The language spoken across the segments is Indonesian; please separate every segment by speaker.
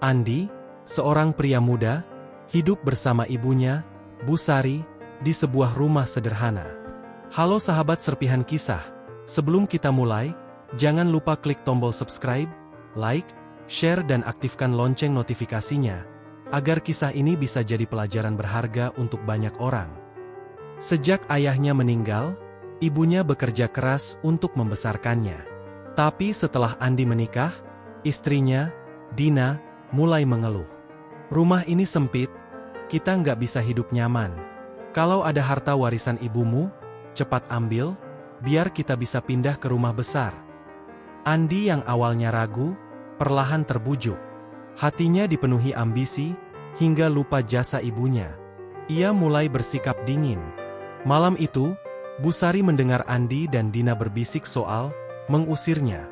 Speaker 1: Andi, seorang pria muda, hidup bersama ibunya, Bu Sari, di sebuah rumah sederhana. Halo sahabat serpihan kisah, sebelum kita mulai, jangan lupa klik tombol subscribe, like, share dan aktifkan lonceng notifikasinya, agar kisah ini bisa jadi pelajaran berharga untuk banyak orang. Sejak ayahnya meninggal, ibunya bekerja keras untuk membesarkannya. Tapi setelah Andi menikah, istrinya, Dina, mulai mengeluh. Rumah ini sempit, kita nggak bisa hidup nyaman. Kalau ada harta warisan ibumu, cepat ambil, biar kita bisa pindah ke rumah besar. Andi yang awalnya ragu, perlahan terbujuk. Hatinya dipenuhi ambisi, hingga lupa jasa ibunya. Ia mulai bersikap dingin. Malam itu, Bu Sari mendengar Andi dan Dina berbisik soal mengusirnya.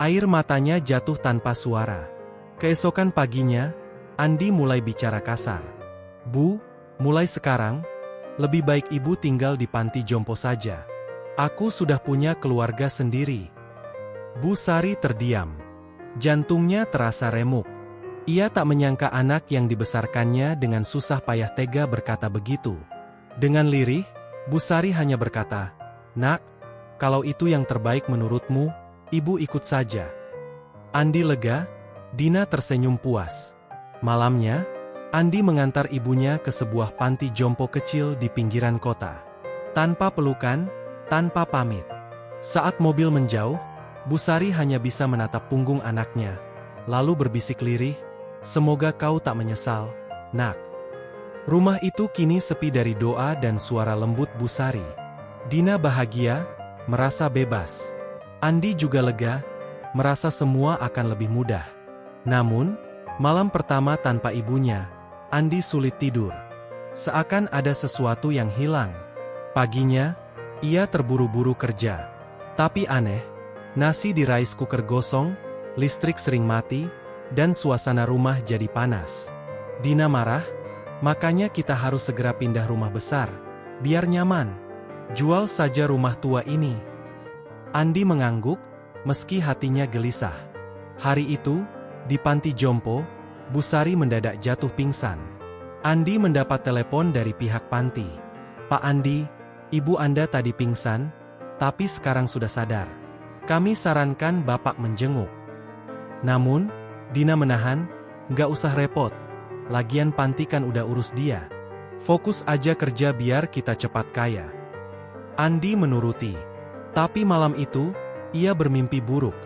Speaker 1: Air matanya jatuh tanpa suara. Keesokan paginya, Andi mulai bicara kasar. Bu, mulai sekarang, lebih baik ibu tinggal di panti jompo saja. Aku sudah punya keluarga sendiri. Bu Sari terdiam. Jantungnya terasa remuk. Ia tak menyangka anak yang dibesarkannya dengan susah payah tega berkata begitu. Dengan lirih, Bu Sari hanya berkata, "Nak, kalau itu yang terbaik menurutmu, ibu ikut saja." Andi lega, Dina tersenyum puas. Malamnya, Andi mengantar ibunya ke sebuah panti jompo kecil di pinggiran kota. Tanpa pelukan, tanpa pamit. Saat mobil menjauh, Bu Sari hanya bisa menatap punggung anaknya, lalu berbisik lirih, "Semoga kau tak menyesal, Nak." Rumah itu kini sepi dari doa dan suara lembut Bu Sari. Dina bahagia, merasa bebas. Andi juga lega, merasa semua akan lebih mudah. Namun, malam pertama tanpa ibunya, Andi sulit tidur. Seakan ada sesuatu yang hilang. Paginya, ia terburu-buru kerja. Tapi aneh, nasi di rice cooker gosong, listrik sering mati, dan suasana rumah jadi panas. Dina marah, "Makanya kita harus segera pindah rumah besar, biar nyaman. Jual saja rumah tua ini." Andi mengangguk, meski hatinya gelisah. Hari itu, di panti jompo, Bu Sari mendadak jatuh pingsan. Andi mendapat telepon dari pihak panti. "Pak Andi, ibu Anda tadi pingsan, tapi sekarang sudah sadar. Kami sarankan Bapak menjenguk." Namun, Dina menahan, "Nggak usah repot. Lagian panti kan udah urus dia. Fokus aja kerja biar kita cepat kaya." Andi menuruti. Tapi malam itu, ia bermimpi buruk.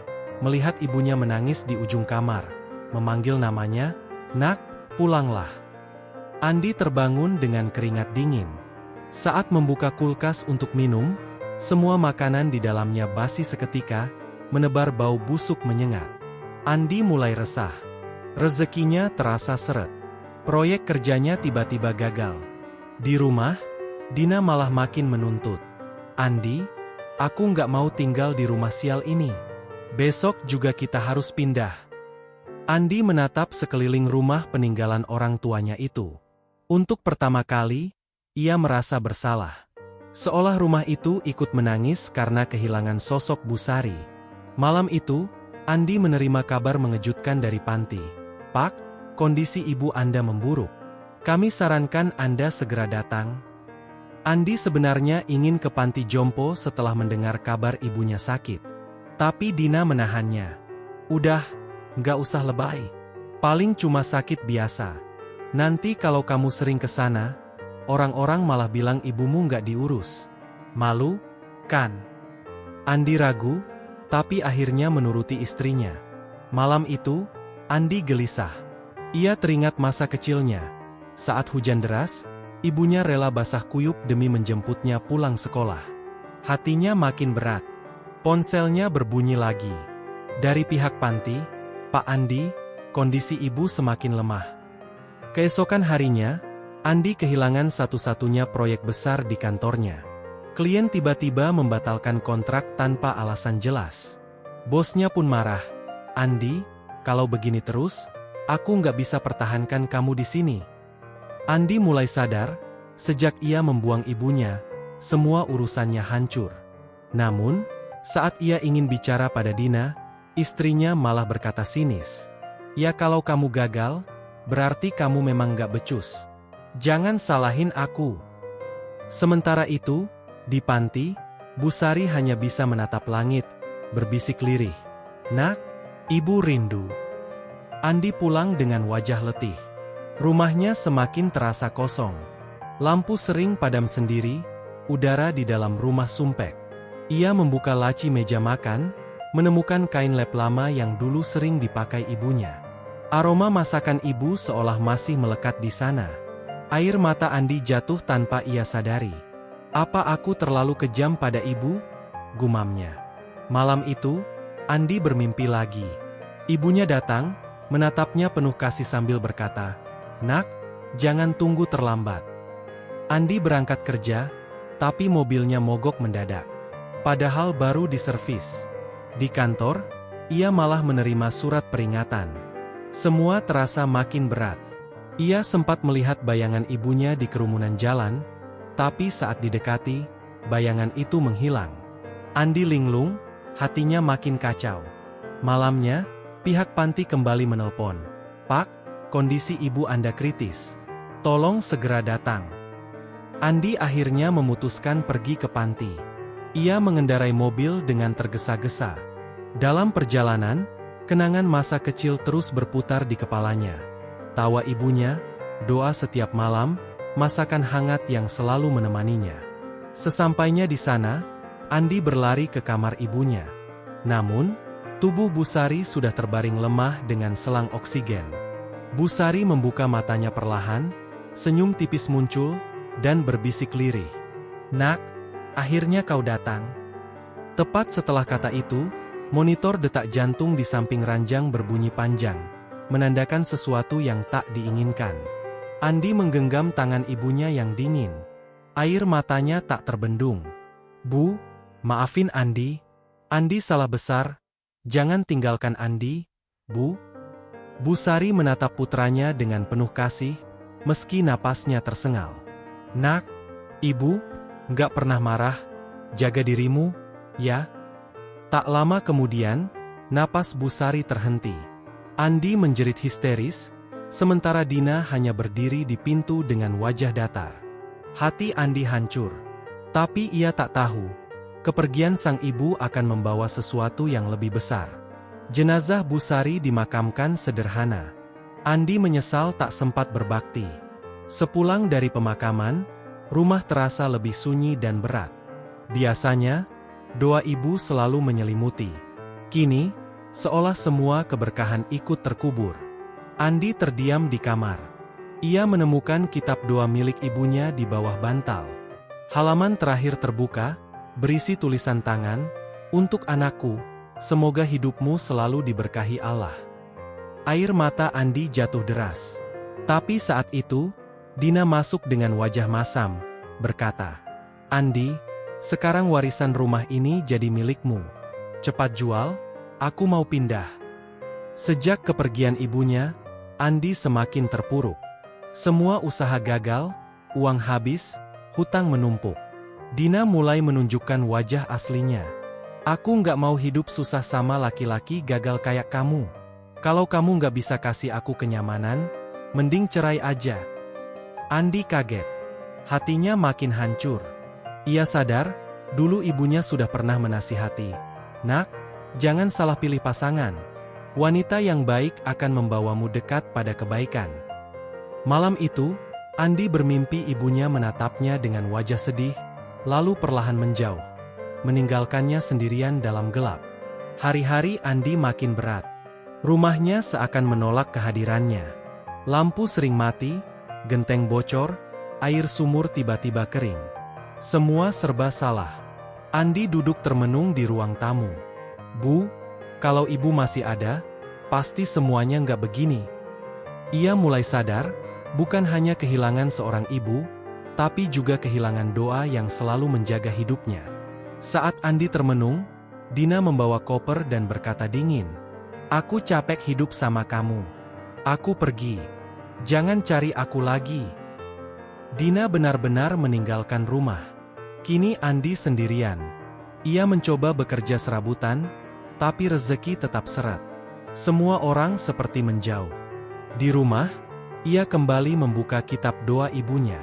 Speaker 1: Melihat ibunya menangis di ujung kamar. Memanggil namanya, "Nak, pulanglah." Andi terbangun dengan keringat dingin. Saat membuka kulkas untuk minum, semua makanan di dalamnya basi seketika, menebar bau busuk menyengat. Andi mulai resah. Rezekinya terasa seret. Proyek kerjanya tiba-tiba gagal. Di rumah, Dina malah makin menuntut. "Andi, aku nggak mau tinggal di rumah sial ini. Besok juga kita harus pindah." Andi menatap sekeliling rumah peninggalan orang tuanya itu. Untuk pertama kali, ia merasa bersalah. Seolah rumah itu ikut menangis karena kehilangan sosok Bu Sari. Malam itu, Andi menerima kabar mengejutkan dari panti. "Pak, kondisi ibu Anda memburuk. Kami sarankan Anda segera datang." Andi sebenarnya ingin ke panti jompo setelah mendengar kabar ibunya sakit. Tapi Dina menahannya. "Udah, nggak usah lebay. Paling cuma sakit biasa. Nanti kalau kamu sering ke sana, orang-orang malah bilang ibumu nggak diurus. Malu, kan?" Andi ragu, tapi akhirnya menuruti istrinya. Malam itu, Andi gelisah. Ia teringat masa kecilnya. Saat hujan deras, ibunya rela basah kuyup demi menjemputnya pulang sekolah. Hatinya makin berat. Ponselnya berbunyi lagi. Dari pihak panti, "Pak Andi, kondisi ibu semakin lemah." Keesokan harinya, Andi kehilangan satu-satunya proyek besar di kantornya. Klien tiba-tiba membatalkan kontrak tanpa alasan jelas. Bosnya pun marah. "Andi, kalau begini terus, aku nggak bisa pertahankan kamu di sini." Andi mulai sadar, sejak ia membuang ibunya, semua urusannya hancur. Namun, saat ia ingin bicara pada Dina, istrinya malah berkata sinis, Ya kalau kamu gagal, berarti kamu memang gak becus. Jangan salahin aku. Sementara itu, di panti, Busari hanya bisa menatap langit, berbisik lirih. Nak, ibu rindu. Andi pulang dengan wajah letih. Rumahnya semakin terasa kosong. Lampu sering padam sendiri, udara di dalam rumah sumpek. Ia membuka laci meja makan, menemukan kain lap lama yang dulu sering dipakai ibunya. Aroma masakan ibu seolah masih melekat di sana. Air mata Andi jatuh tanpa ia sadari. Apa aku terlalu kejam pada ibu? Gumamnya. Malam itu, Andi bermimpi lagi. Ibunya datang, menatapnya penuh kasih sambil berkata, "Nak, jangan tunggu terlambat." Andi berangkat kerja, tapi mobilnya mogok mendadak. Padahal baru diservis. Di kantor, ia malah menerima surat peringatan. Semua terasa makin berat. Ia sempat melihat bayangan ibunya di kerumunan jalan, tapi saat didekati, bayangan itu menghilang. Andi linglung, hatinya makin kacau. Malamnya, pihak panti kembali menelpon. "Pak, kondisi ibu Anda kritis. Tolong segera datang." Andi akhirnya memutuskan pergi ke panti. Ia mengendarai mobil dengan tergesa-gesa. Dalam perjalanan, kenangan masa kecil terus berputar di kepalanya. Tawa ibunya, doa setiap malam, masakan hangat yang selalu menemaninya. Sesampainya di sana, Andi berlari ke kamar ibunya. Namun, tubuh Busari sudah terbaring lemah dengan selang oksigen. Busari membuka matanya perlahan, senyum tipis muncul, dan berbisik lirih. "Nak, akhirnya kau datang." Tepat setelah kata itu, monitor detak jantung di samping ranjang berbunyi panjang, menandakan sesuatu yang tak diinginkan. Andi menggenggam tangan ibunya yang dingin. Air matanya tak terbendung. "Bu, maafin Andi. Andi salah besar. Jangan tinggalkan Andi, Bu." Busari menatap putranya dengan penuh kasih, meski napasnya tersengal. "Nak, ibu, nggak pernah marah. Jaga dirimu, ya." Tak lama kemudian, napas Busari terhenti. Andi menjerit histeris, sementara Dina hanya berdiri di pintu dengan wajah datar. Hati Andi hancur. Tapi ia tak tahu, kepergian sang ibu akan membawa sesuatu yang lebih besar. Jenazah Busari dimakamkan sederhana. Andi menyesal tak sempat berbakti. Sepulang dari pemakaman, rumah terasa lebih sunyi dan berat. Biasanya, doa ibu selalu menyelimuti. Kini, seolah semua keberkahan ikut terkubur. Andi terdiam di kamar. Ia menemukan kitab doa milik ibunya di bawah bantal. Halaman terakhir terbuka, berisi tulisan tangan, "Untuk anakku, semoga hidupmu selalu diberkahi Allah." Air mata Andi jatuh deras. Tapi saat itu, Dina masuk dengan wajah masam, berkata, "Andi, sekarang warisan rumah ini jadi milikmu. Cepat jual, aku mau pindah." Sejak kepergian ibunya, Andi semakin terpuruk. Semua usaha gagal, uang habis, hutang menumpuk. Dina mulai menunjukkan wajah aslinya. "Aku nggak mau hidup susah sama laki-laki gagal kayak kamu. Kalau kamu nggak bisa kasih aku kenyamanan, mending cerai aja." Andi kaget. Hatinya makin hancur. Ia sadar, dulu ibunya sudah pernah menasihati, "Nak, jangan salah pilih pasangan. Wanita yang baik akan membawamu dekat pada kebaikan." Malam itu, Andi bermimpi ibunya menatapnya dengan wajah sedih, lalu perlahan menjauh, meninggalkannya sendirian dalam gelap. Hari-hari Andi makin berat. Rumahnya seakan menolak kehadirannya. Lampu sering mati, genteng bocor, air sumur tiba-tiba kering. Semua serba salah. Andi duduk termenung di ruang tamu. "Bu, kalau ibu masih ada, pasti semuanya nggak begini." Ia mulai sadar, bukan hanya kehilangan seorang ibu, tapi juga kehilangan doa yang selalu menjaga hidupnya. Saat Andi termenung, Dina membawa koper dan berkata dingin, "Aku capek hidup sama kamu. Aku pergi. Jangan cari aku lagi." Dina benar-benar meninggalkan rumah. Kini Andi sendirian. Ia mencoba bekerja serabutan, tapi rezeki tetap seret. Semua orang seperti menjauh. Di rumah, ia kembali membuka kitab doa ibunya.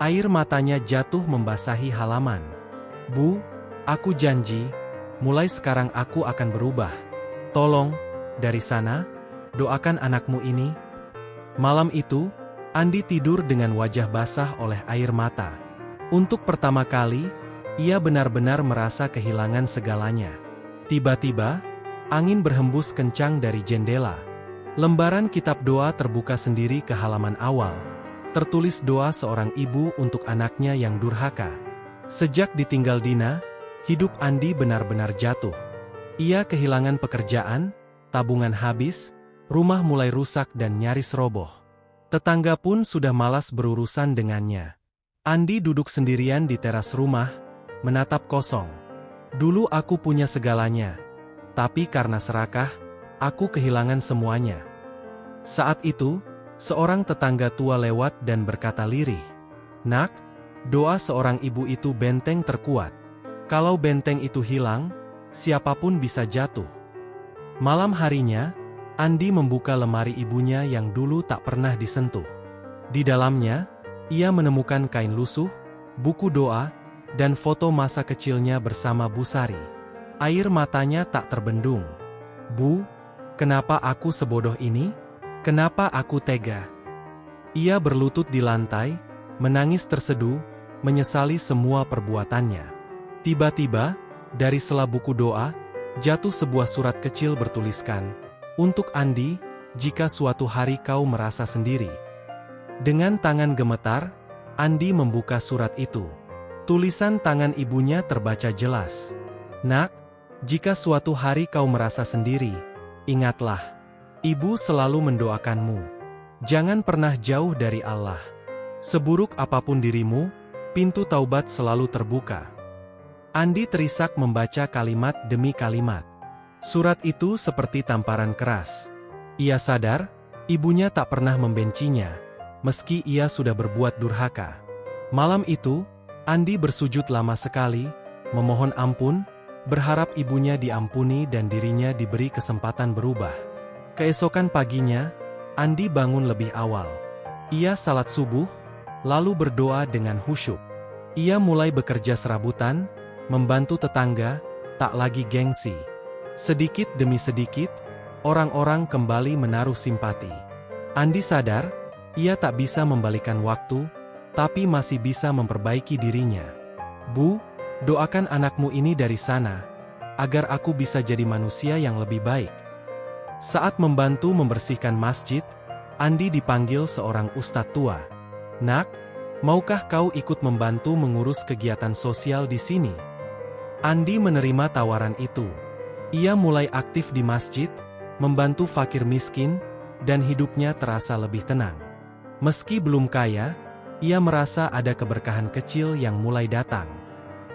Speaker 1: Air matanya jatuh membasahi halaman. "Bu, aku janji, mulai sekarang aku akan berubah. Tolong, dari sana, doakan anakmu ini." Malam itu, Andi tidur dengan wajah basah oleh air mata. Untuk pertama kali, ia benar-benar merasa kehilangan segalanya. Tiba-tiba, angin berhembus kencang dari jendela. Lembaran kitab doa terbuka sendiri ke halaman awal. Tertulis doa seorang ibu untuk anaknya yang durhaka. Sejak ditinggal Dina, hidup Andi benar-benar jatuh. Ia kehilangan pekerjaan, tabungan habis, rumah mulai rusak dan nyaris roboh. Tetangga pun sudah malas berurusan dengannya. Andi duduk sendirian di teras rumah, menatap kosong. "Dulu aku punya segalanya, tapi karena serakah, aku kehilangan semuanya." Saat itu, seorang tetangga tua lewat dan berkata lirih, "Nak, doa seorang ibu itu benteng terkuat. Kalau benteng itu hilang, siapapun bisa jatuh." Malam harinya, Andi membuka lemari ibunya yang dulu tak pernah disentuh. Di dalamnya, ia menemukan kain lusuh, buku doa, dan foto masa kecilnya bersama Bu Sari. Air matanya tak terbendung. "Bu, kenapa aku sebodoh ini? Kenapa aku tega?" Ia berlutut di lantai, menangis terseduh, menyesali semua perbuatannya. Tiba-tiba, dari sela buku doa, jatuh sebuah surat kecil bertuliskan, "Untuk Andi, jika suatu hari kau merasa sendiri." Dengan tangan gemetar, Andi membuka surat itu. Tulisan tangan ibunya terbaca jelas. "Nak, jika suatu hari kau merasa sendiri, ingatlah, Ibu selalu mendoakanmu. Jangan pernah jauh dari Allah. Seburuk apapun dirimu, pintu taubat selalu terbuka." Andi terisak membaca kalimat demi kalimat. Surat itu seperti tamparan keras. Ia sadar, ibunya tak pernah membencinya, meski ia sudah berbuat durhaka. Malam itu, Andi bersujud lama sekali, memohon ampun, berharap ibunya diampuni dan dirinya diberi kesempatan berubah. Keesokan paginya, Andi bangun lebih awal. Ia salat subuh, lalu berdoa dengan khusyuk. Ia mulai bekerja serabutan, membantu tetangga, tak lagi gengsi. Sedikit demi sedikit, orang-orang kembali menaruh simpati. Andi sadar, ia tak bisa membalikan waktu, tapi masih bisa memperbaiki dirinya. "Bu, doakan anakmu ini dari sana, agar aku bisa jadi manusia yang lebih baik." Saat membantu membersihkan masjid, Andi dipanggil seorang ustadz tua. "Nak, maukah kau ikut membantu mengurus kegiatan sosial di sini?" Andi menerima tawaran itu. Ia mulai aktif di masjid, membantu fakir miskin, dan hidupnya terasa lebih tenang. Meski belum kaya, ia merasa ada keberkahan kecil yang mulai datang.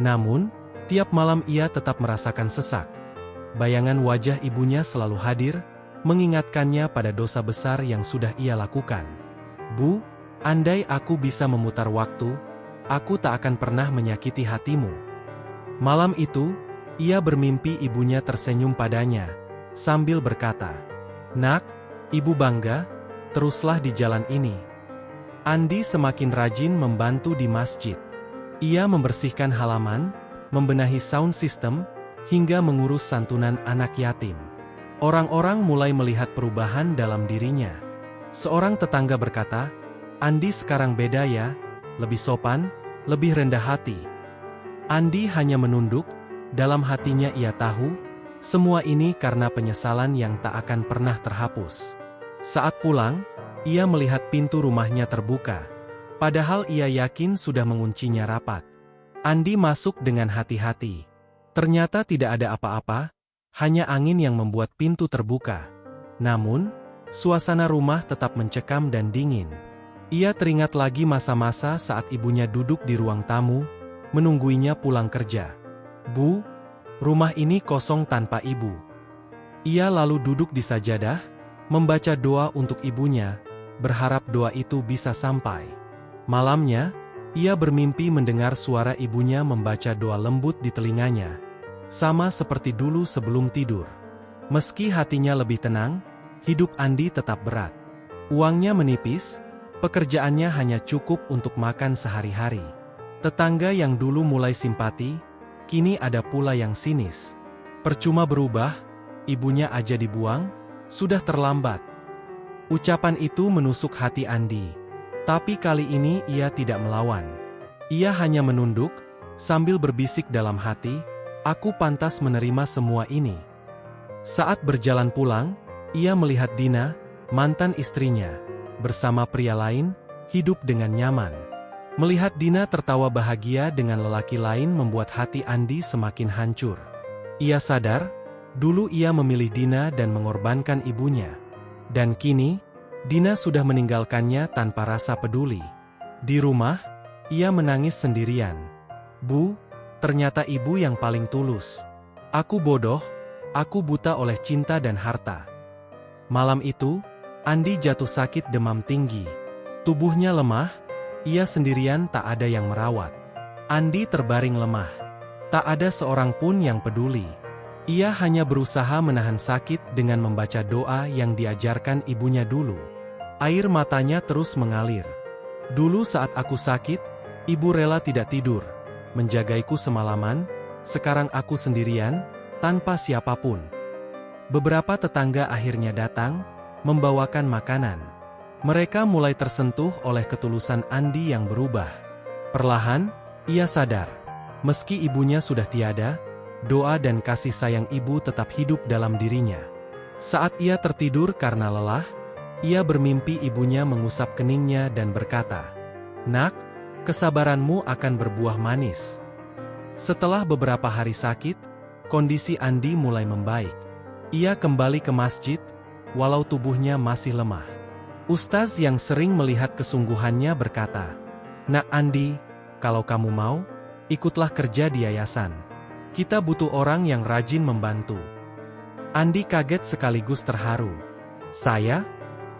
Speaker 1: Namun, tiap malam ia tetap merasakan sesak. Bayangan wajah ibunya selalu hadir, mengingatkannya pada dosa besar yang sudah ia lakukan. "Bu, andai aku bisa memutar waktu, aku tak akan pernah menyakiti hatimu." Malam itu, ia bermimpi ibunya tersenyum padanya, sambil berkata, "Nak, Ibu bangga, teruslah di jalan ini." Andi semakin rajin membantu di masjid. Ia membersihkan halaman, membenahi sound system, hingga mengurus santunan anak yatim. Orang-orang mulai melihat perubahan dalam dirinya. Seorang tetangga berkata, "Andi sekarang beda ya, lebih sopan, lebih rendah hati." Andi hanya menunduk, dalam hatinya ia tahu, semua ini karena penyesalan yang tak akan pernah terhapus. Saat pulang, ia melihat pintu rumahnya terbuka. Padahal ia yakin sudah menguncinya rapat. Andi masuk dengan hati-hati. Ternyata tidak ada apa-apa, hanya angin yang membuat pintu terbuka. Namun, suasana rumah tetap mencekam dan dingin. Ia teringat lagi masa-masa saat ibunya duduk di ruang tamu, menungguinya pulang kerja. "Bu, rumah ini kosong tanpa ibu." Ia lalu duduk di sajadah, membaca doa untuk ibunya, berharap doa itu bisa sampai. Malamnya, ia bermimpi mendengar suara ibunya membaca doa lembut di telinganya, sama seperti dulu sebelum tidur. Meski hatinya lebih tenang, hidup Andi tetap berat. Uangnya menipis, pekerjaannya hanya cukup untuk makan sehari-hari. Tetangga yang dulu mulai simpati, kini ada pula yang sinis. Percuma berubah, ibunya aja dibuang, sudah terlambat. Ucapan itu menusuk hati Andi. Tapi kali ini ia tidak melawan. Ia hanya menunduk, sambil berbisik dalam hati, aku pantas menerima semua ini. Saat berjalan pulang, ia melihat Dina, mantan istrinya, bersama pria lain, hidup dengan nyaman. Melihat Dina tertawa bahagia dengan lelaki lain membuat hati Andi semakin hancur. Ia sadar, dulu ia memilih Dina dan mengorbankan ibunya. Dan kini, Dina sudah meninggalkannya tanpa rasa peduli. Di rumah, ia menangis sendirian. Bu, ternyata ibu yang paling tulus. Aku bodoh, aku buta oleh cinta dan harta. Malam itu, Andi jatuh sakit demam tinggi. Tubuhnya lemah, ia sendirian tak ada yang merawat. Andi terbaring lemah. Tak ada seorang pun yang peduli. Ia hanya berusaha menahan sakit dengan membaca doa yang diajarkan ibunya dulu. Air matanya terus mengalir. Dulu saat aku sakit, ibu rela tidak tidur, menjagaiku semalaman, sekarang aku sendirian, tanpa siapapun. Beberapa tetangga akhirnya datang, membawakan makanan. Mereka mulai tersentuh oleh ketulusan Andi yang berubah. Perlahan, ia sadar, meski ibunya sudah tiada, doa dan kasih sayang ibu tetap hidup dalam dirinya. Saat ia tertidur karena lelah, ia bermimpi ibunya mengusap keningnya dan berkata, "Nak, kesabaranmu akan berbuah manis." Setelah beberapa hari sakit, kondisi Andi mulai membaik. Ia kembali ke masjid, walau tubuhnya masih lemah. Ustaz yang sering melihat kesungguhannya berkata, "Nak Andi, kalau kamu mau, ikutlah kerja di yayasan. Kita butuh orang yang rajin membantu." Andi kaget sekaligus terharu. "Saya?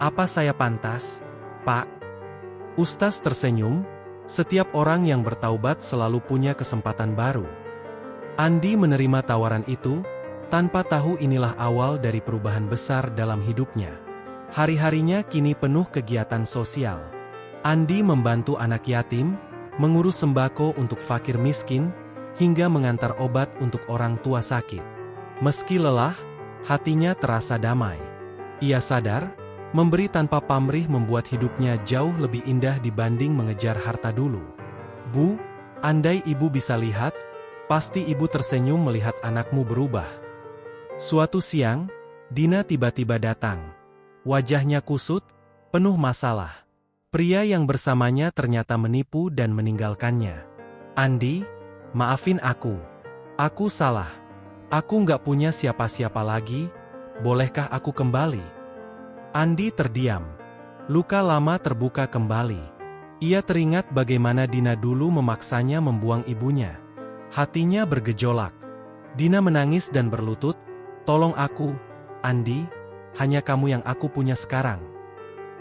Speaker 1: Apa saya pantas, Pak?" Ustaz tersenyum, setiap orang yang bertaubat selalu punya kesempatan baru. Andi menerima tawaran itu, tanpa tahu inilah awal dari perubahan besar dalam hidupnya. Hari-harinya kini penuh kegiatan sosial. Andi membantu anak yatim, mengurus sembako untuk fakir miskin, hingga mengantar obat untuk orang tua sakit. Meski lelah, hatinya terasa damai. Ia sadar, memberi tanpa pamrih membuat hidupnya jauh lebih indah dibanding mengejar harta dulu. "Bu, andai ibu bisa lihat, pasti ibu tersenyum melihat anakmu berubah." Suatu siang, Dina tiba-tiba datang. Wajahnya kusut, penuh masalah. Pria yang bersamanya ternyata menipu dan meninggalkannya. "Andi, maafin aku. Aku salah. Aku nggak punya siapa-siapa lagi, bolehkah aku kembali?" Andi terdiam. Luka lama terbuka kembali. Ia teringat bagaimana Dina dulu memaksanya membuang ibunya. Hatinya bergejolak. Dina menangis dan berlutut, "Tolong aku, Andi, hanya kamu yang aku punya sekarang."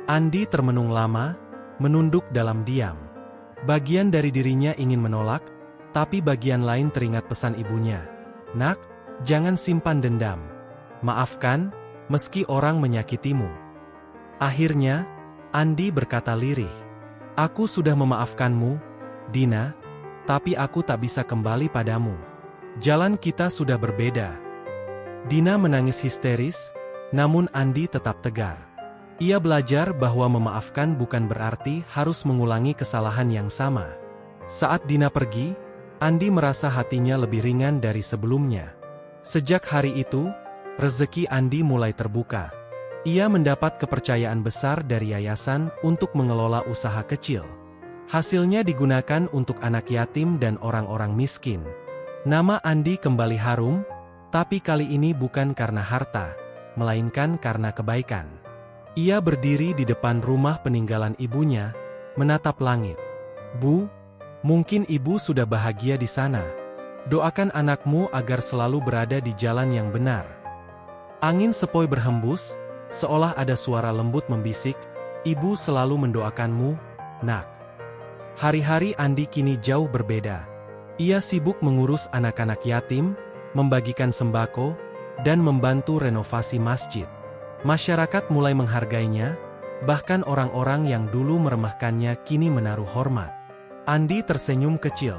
Speaker 1: Andi termenung lama, menunduk dalam diam. Bagian dari dirinya ingin menolak, tapi bagian lain teringat pesan ibunya. "Nak, jangan simpan dendam. Maafkan, meski orang menyakitimu." Akhirnya, Andi berkata lirih, "Aku sudah memaafkanmu, Dina, tapi aku tak bisa kembali padamu. Jalan kita sudah berbeda." Dina menangis histeris, namun Andi tetap tegar. Ia belajar bahwa memaafkan bukan berarti harus mengulangi kesalahan yang sama. Saat Dina pergi, Andi merasa hatinya lebih ringan dari sebelumnya. Sejak hari itu, rezeki Andi mulai terbuka. Ia mendapat kepercayaan besar dari yayasan untuk mengelola usaha kecil. Hasilnya digunakan untuk anak yatim dan orang-orang miskin. Nama Andi kembali harum, tapi kali ini bukan karena harta, melainkan karena kebaikan. Ia berdiri di depan rumah peninggalan ibunya, menatap langit. "Bu, mungkin ibu sudah bahagia di sana. Doakan anakmu agar selalu berada di jalan yang benar." Angin sepoi berhembus, seolah ada suara lembut membisik, "Ibu selalu mendoakanmu, Nak." Hari-hari Andi kini jauh berbeda. Ia sibuk mengurus anak-anak yatim, membagikan sembako, dan membantu renovasi masjid. Masyarakat mulai menghargainya, bahkan orang-orang yang dulu meremehkannya kini menaruh hormat. Andi tersenyum kecil.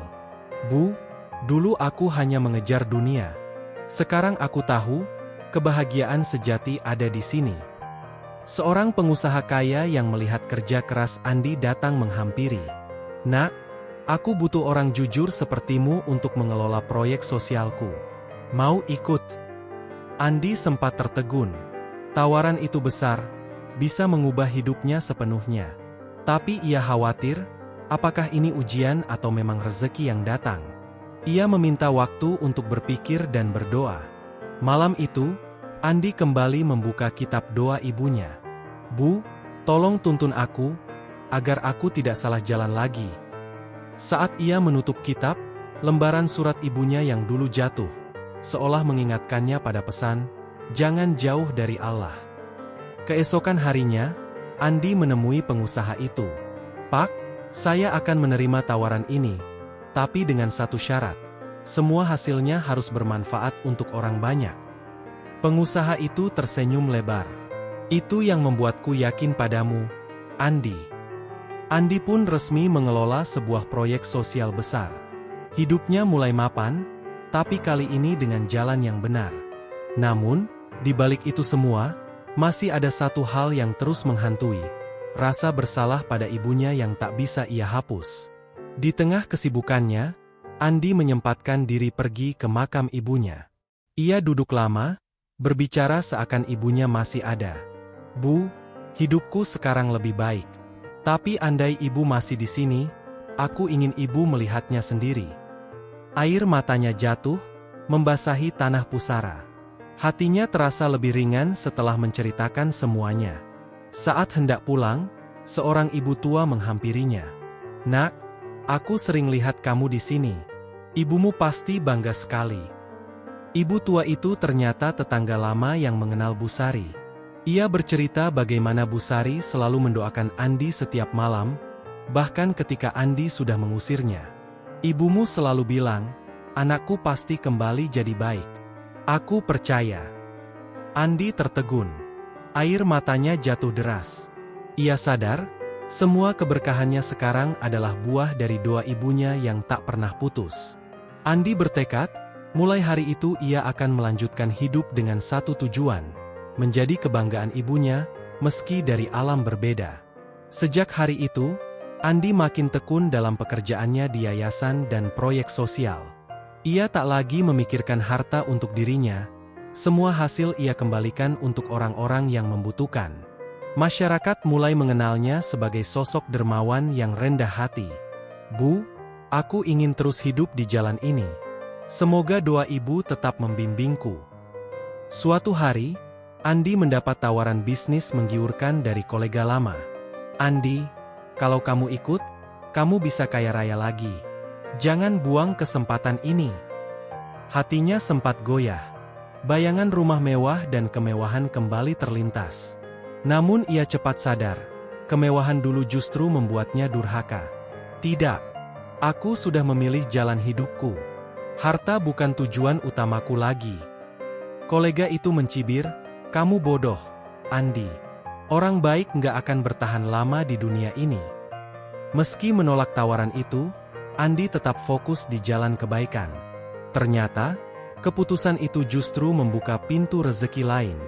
Speaker 1: Bu, dulu aku hanya mengejar dunia. Sekarang aku tahu, kebahagiaan sejati ada di sini. Seorang pengusaha kaya yang melihat kerja keras Andi datang menghampiri. Nak, aku butuh orang jujur sepertimu untuk mengelola proyek sosialku. Mau ikut? Andi sempat tertegun. Tawaran itu besar, bisa mengubah hidupnya sepenuhnya. Tapi ia khawatir, apakah ini ujian atau memang rezeki yang datang? Ia meminta waktu untuk berpikir dan berdoa. Malam itu, Andi kembali membuka kitab doa ibunya. Bu, tolong tuntun aku, agar aku tidak salah jalan lagi. Saat ia menutup kitab, lembaran surat ibunya yang dulu jatuh, seolah mengingatkannya pada pesan, jangan jauh dari Allah. Keesokan harinya, Andi menemui pengusaha itu. Pak, saya akan menerima tawaran ini, tapi dengan satu syarat. Semua hasilnya harus bermanfaat untuk orang banyak. Pengusaha itu tersenyum lebar. Itu yang membuatku yakin padamu, Andi. Andi pun resmi mengelola sebuah proyek sosial besar. Hidupnya mulai mapan, tapi kali ini dengan jalan yang benar. Namun, di balik itu semua, masih ada satu hal yang terus menghantui. Rasa bersalah pada ibunya yang tak bisa ia hapus. Di tengah kesibukannya, Andi menyempatkan diri pergi ke makam ibunya. Ia duduk lama, berbicara seakan ibunya masih ada. Bu, hidupku sekarang lebih baik. Tapi andai ibu masih di sini, aku ingin ibu melihatnya sendiri. Air matanya jatuh, membasahi tanah pusara. Hatinya terasa lebih ringan setelah menceritakan semuanya. Saat hendak pulang, seorang ibu tua menghampirinya. Nak, aku sering lihat kamu di sini. Ibumu pasti bangga sekali. Ibu tua itu ternyata tetangga lama yang mengenal Bu Sari. Ia bercerita bagaimana Bu Sari selalu mendoakan Andi setiap malam, bahkan ketika Andi sudah mengusirnya. Ibumu selalu bilang, anakku pasti kembali jadi baik. Aku percaya. Andi tertegun. Air matanya jatuh deras. Ia sadar, semua keberkahannya sekarang adalah buah dari doa ibunya yang tak pernah putus. Andi bertekad, mulai hari itu ia akan melanjutkan hidup dengan satu tujuan, menjadi kebanggaan ibunya, meski dari alam berbeda. Sejak hari itu, Andi makin tekun dalam pekerjaannya di yayasan dan proyek sosial. Ia tak lagi memikirkan harta untuk dirinya, semua hasil ia kembalikan untuk orang-orang yang membutuhkan. Masyarakat mulai mengenalnya sebagai sosok dermawan yang rendah hati. Bu, aku ingin terus hidup di jalan ini. Semoga doa ibu tetap membimbingku. Suatu hari, Andi mendapat tawaran bisnis menggiurkan dari kolega lama. Andi, kalau kamu ikut, kamu bisa kaya raya lagi. Jangan buang kesempatan ini. Hatinya sempat goyah. Bayangan rumah mewah dan kemewahan kembali terlintas. Namun ia cepat sadar, kemewahan dulu justru membuatnya durhaka. Tidak, aku sudah memilih jalan hidupku. Harta bukan tujuan utamaku lagi. Kolega itu mencibir, kamu bodoh, Andi. Orang baik nggak akan bertahan lama di dunia ini. Meski menolak tawaran itu, Andi tetap fokus di jalan kebaikan. Ternyata, keputusan itu justru membuka pintu rezeki lain.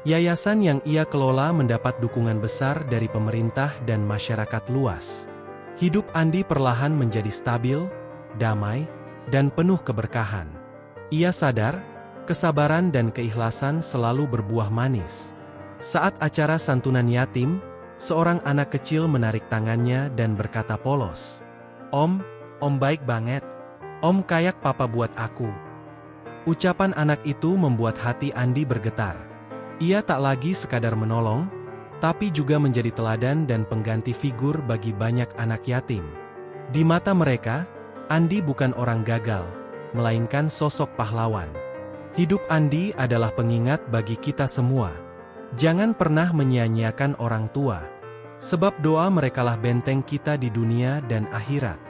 Speaker 1: Yayasan yang ia kelola mendapat dukungan besar dari pemerintah dan masyarakat luas. Hidup Andi perlahan menjadi stabil, damai, dan penuh keberkahan. Ia sadar, kesabaran dan keikhlasan selalu berbuah manis. Saat acara santunan yatim, seorang anak kecil menarik tangannya dan berkata polos, Om baik banget. Om kayak papa buat aku. Ucapan anak itu membuat hati Andi bergetar. Ia tak lagi sekadar menolong, tapi juga menjadi teladan dan pengganti figur bagi banyak anak yatim. Di mata mereka, Andi bukan orang gagal, melainkan sosok pahlawan. Hidup Andi adalah pengingat bagi kita semua. Jangan pernah menyia-nyiakan orang tua, sebab doa merekalah benteng kita di dunia dan akhirat.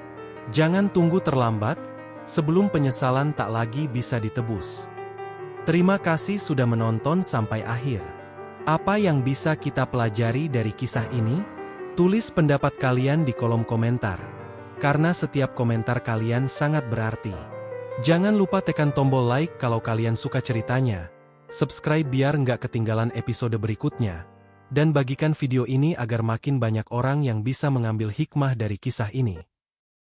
Speaker 1: Jangan tunggu terlambat, sebelum penyesalan tak lagi bisa ditebus. Terima kasih sudah menonton sampai akhir. Apa yang bisa kita pelajari dari kisah ini? Tulis pendapat kalian di kolom komentar. Karena setiap komentar kalian sangat berarti. Jangan lupa tekan tombol like kalau kalian suka ceritanya. Subscribe biar nggak ketinggalan episode berikutnya. Dan bagikan video ini agar makin banyak orang yang bisa mengambil hikmah dari kisah ini.